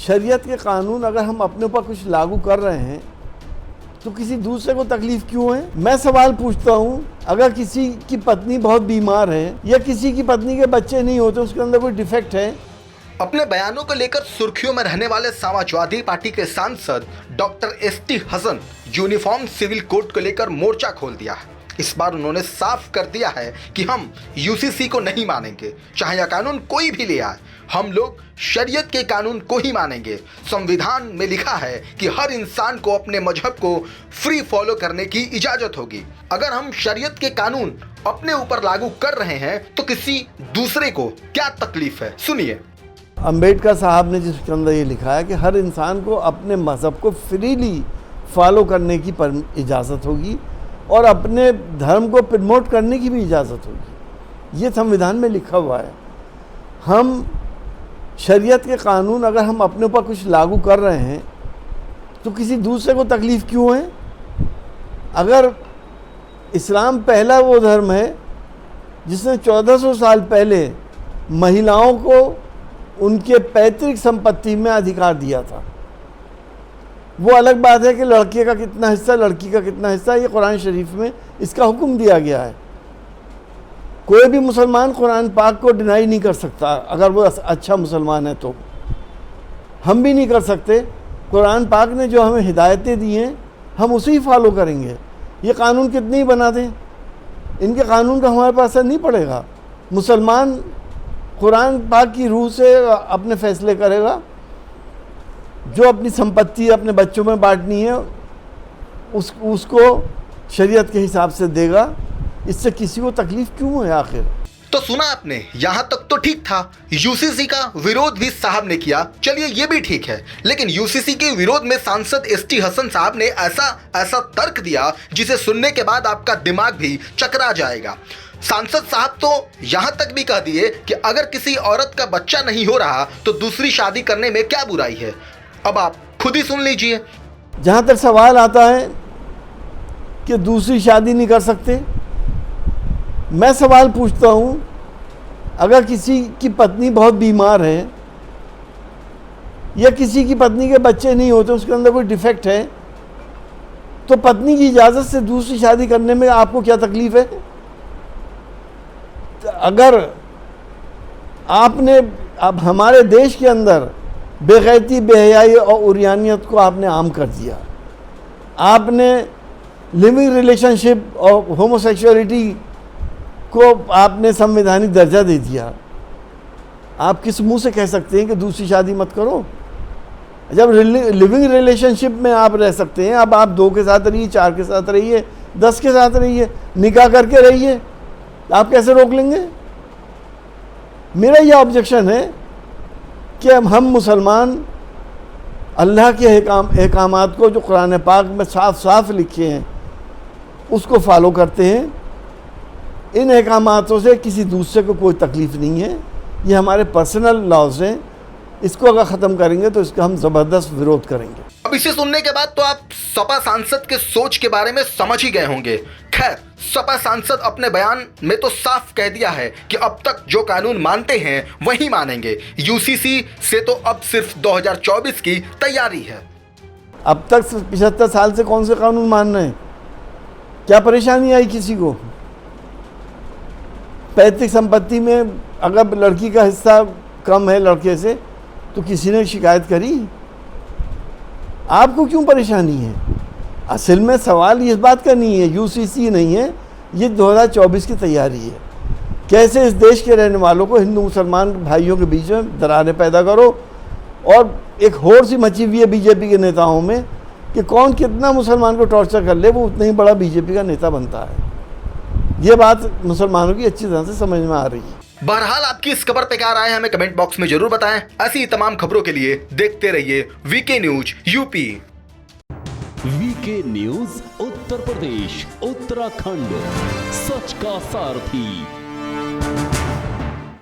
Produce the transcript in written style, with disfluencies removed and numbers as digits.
शरीयत के कानून अगर हम अपने ऊपर कुछ लागू कर रहे हैं तो किसी दूसरे को तकलीफ क्यों है? मैं सवाल पूछता हूँ, अगर किसी की पत्नी बहुत बीमार है या किसी की पत्नी के बच्चे नहीं होते, उसके अंदर कोई डिफेक्ट है? अपने बयानों को लेकर सुर्खियों में रहने वाले समाजवादी पार्टी के सांसद doctor ST Hasan uniform civil code को लेकर मोर्चा खोल दिया है। इस बार उन्होंने साफ कर दिया है कि हम यूसीसी को नहीं मानेंगे, चाहे यह कानून कोई भी ले आए। हम लोग शरीयत के कानून को ही मानेंगे। संविधान में लिखा है कि हर इंसान को अपने मजहब को फ्री फॉलो करने की इजाजत होगी। अगर हम शरीयत के कानून अपने ऊपर लागू कर रहे हैं तो किसी दूसरे को क्या तकलीफ है? सुनिए। अंबेडकर साहब ने जिसके अंदर ये लिखा है कि हर इंसान को अपने मज़हब को फ्रीली फॉलो करने की इजाज़त होगी और अपने धर्म को प्रमोट करने की भी इजाज़त होगी। ये संविधान में लिखा हुआ है। हम शरीयत के कानून अगर हम अपने ऊपर कुछ लागू कर रहे हैं तो किसी दूसरे को तकलीफ़ क्यों है? अगर इस्लाम पहला वो धर्म है जिसने 1400 साल पहले महिलाओं को उनके पैतृक संपत्ति में अधिकार दिया था। वो अलग बात है कि लड़के का कितना हिस्सा, लड़की का कितना हिस्सा, ये कुरान शरीफ में इसका हुक्म दिया गया है। कोई भी मुसलमान कुरान पाक को डिनाई नहीं कर सकता। अगर वो अच्छा मुसलमान है तो हम भी नहीं कर सकते। कुरान पाक ने जो हमें हिदायतें दी हैं हम उसे ही फॉलो करेंगे। ये कानून कितने ही बना दें, इनके कानून का हमारे पास असर नहीं पड़ेगा। मुसलमान कुरान पाक की रूह से अपने फैसले करेगा। जो अपनी संपत्ति अपने बच्चों में बांटनी है उसको शरीयत के हिसाब से देगा। इससे किसी को तकलीफ क्यों है आखिर? तो सुना आपने, यहाँ तक तो ठीक था। यूसीसी का विरोध भी साहब ने किया, चलिए ये भी ठीक है। लेकिन यूसीसी के विरोध में सांसद एसटी हसन साहब ने ऐसा तर्क दिया जिसे सुनने के बाद आपका दिमाग भी चकरा जाएगा। सांसद साहब तो यहाँ तक भी कह दिए कि अगर किसी औरत का बच्चा नहीं हो रहा तो दूसरी शादी करने में क्या बुराई है। अब आप खुद ही सुन लीजिए। जहाँ तक सवाल आता है कि दूसरी शादी नहीं कर सकते, मैं सवाल पूछता हूँ, अगर किसी की पत्नी बहुत बीमार है या किसी की पत्नी के बच्चे नहीं होते, उसके अंदर कोई डिफेक्ट है, तो पत्नी की इजाज़त से दूसरी शादी करने में आपको क्या तकलीफ़ है? अगर आपने अब हमारे देश के अंदर बेगैरती, बेहयाई और उरियानियत को आपने आम कर दिया, आपने लिविंग रिलेशनशिप और होमोसेक्सुअलिटी को आपने संवैधानिक दर्जा दे दिया, आप किस मुंह से कह सकते हैं कि दूसरी शादी मत करो? जब लिविंग रिलेशनशिप में आप रह सकते हैं, अब आप 2 के साथ रहिए, 4 के साथ रहिए, 10 के साथ रहिए, निकाह करके रहिए, आप कैसे रोक लेंगे? मेरा यह ऑब्जेक्शन है कि हम मुसलमान अल्लाह के अहकामात को जो कुरान पाक में साफ साफ लिखे हैं उसको फॉलो करते हैं। इन अहकामातों से किसी दूसरे को कोई तकलीफ़ नहीं है। ये हमारे पर्सनल लॉज हैं। इसको अगर ख़त्म करेंगे तो इसका हम ज़बरदस्त विरोध करेंगे। अब इसे सुनने के बाद तो आप सपा सांसद के सोच के बारे में समझ ही गए होंगे। खैर, सपा सांसद अपने बयान में तो साफ कह दिया है कि अब तक जो कानून मानते हैं वही मानेंगे। यूसीसी से तो अब सिर्फ 2024 की तैयारी है। अब तक 75 साल से कौन से कानून मान रहे हैं? क्या परेशानी आई किसी को? पैतृक संपत्ति में अगर लड़की का हिस्सा कम है लड़के से तो किसी ने शिकायत करी? आपको क्यों परेशानी है? असल में सवाल इस बात का नहीं है, यूसीसी नहीं है, ये 2024 की तैयारी है। कैसे इस देश के रहने वालों को, हिंदू मुसलमान भाइयों के बीच में दरारें पैदा करो। और एक होड़ सी मची हुई है बीजेपी के नेताओं में कि कौन कितना मुसलमान को टॉर्चर कर ले वो उतना ही बड़ा बीजेपी का नेता बनता है। ये बात मुसलमानों की अच्छी तरह से समझ में आ रही है। बहरहाल आपकी इस खबर पे क्या राय है हमें कमेंट बॉक्स में जरूर बताएं। ऐसी तमाम खबरों के लिए देखते रहिए VK news UP. VK news Uttar Pradesh, Uttarakhand, सच का सारथी।